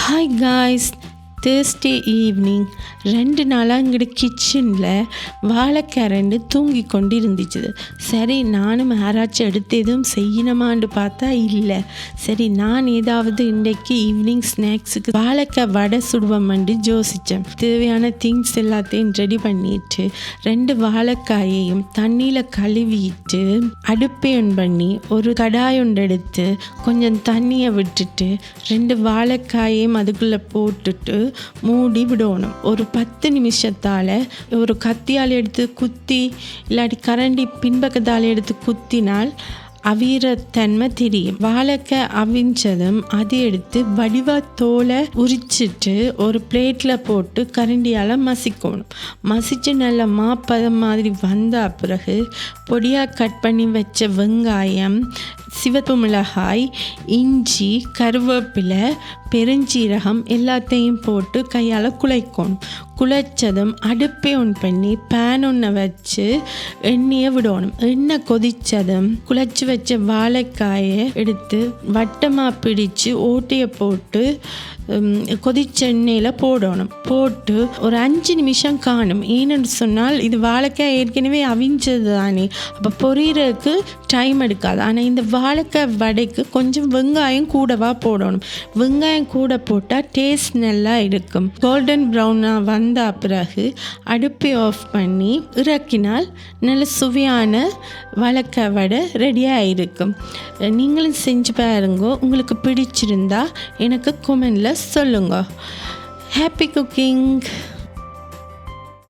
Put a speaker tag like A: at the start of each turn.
A: Hi guys, Thursday evening 2 நாளாக எங்களோட கிச்சனில் வாழைக்கரண்டு தூங்கி கொண்டு இருந்துச்சு. சரி, நானும் யாராச்சும் எடுத்து எதுவும் செய்யணுமான்னு பார்த்தா இல்லை. சரி, நான் ஏதாவது இன்றைக்கு ஈவினிங் ஸ்நாக்ஸுக்கு வாழைக்காய் வடை சுடுவோம்னு யோசித்தேன். தேவையான திங்ஸ் எல்லாத்தையும் ரெடி பண்ணிட்டு 2 வாழைக்காயையும் தண்ணியில் கழுவிட்டு அடுப்பை ஆன் பண்ணி ஒரு கடாய் ஒன்று எடுத்து கொஞ்சம் தண்ணியை விட்டுட்டு 2 வாழைக்காயையும் அதுக்குள்ளே போட்டுட்டு மூடி விடணும். ஒரு 10 நிமிஷத்தால் ஒரு கத்தியால் எடுத்து குத்தி இல்லாட்டி கரண்டி பின்பக்கத்தால் எடுத்து குத்தினால் அவிர தன்மை தெரியும். வாழைக்காய் அவிஞ்சதும் அதை எடுத்து வடிவாக தோலை உரிச்சிட்டு ஒரு பிளேட்டில் போட்டு கரண்டியால் மசிக்கணும். மசித்து நல்லா மாப்பதம் மாதிரி வந்த பிறகு பொடியாக கட் பண்ணி வச்ச வெங்காயம், சிவப்பு மிளகாய், இஞ்சி, கருவேப்பிலை, பெருஞ்சீரகம் எல்லாத்தையும் போட்டு கையால் குழைக்கணும். குழைச்சதும் அடுப்பை ஆன் பண்ணி பேன் ஒன்று வச்சு எண்ணெயை விடணும். எண்ணெய் கொதித்ததும் குழைச்சி வச்ச வாழைக்காயை எடுத்து வட்டமாக பிடிச்சு ஓட்டையை போட்டு கொதிச்ச எண்ணெயில் போடணும். போட்டு ஒரு 5 நிமிஷம் காணும். ஏன்னு சொன்னால் இது வாழைக்காய் ஏற்கனவே அவிஞ்சது தானே, அப்போ பொரியறதுக்கு டைம் எடுக்காது. ஆனால் இந்த வாழைக்காய் வடைக்கு கொஞ்சம் வெங்காயம் கூடவா போடணும். வெங்காயம் கூட போட்டால் டேஸ்ட் நல்லா இருக்கும். கோல்டன் ப்ரௌனாக வந்த பிறகு அடுப்பை ஆஃப் பண்ணி இறக்கினால் நல்ல சுவையான வாழைக்காய் வடை ரெடியாக இருக்கும். நீங்களும் செஞ்சு பாருங்க. உங்களுக்கு பிடிச்சிருந்தா எனக்கு கமெண்டில் சொல்லுங்க. Happy cooking.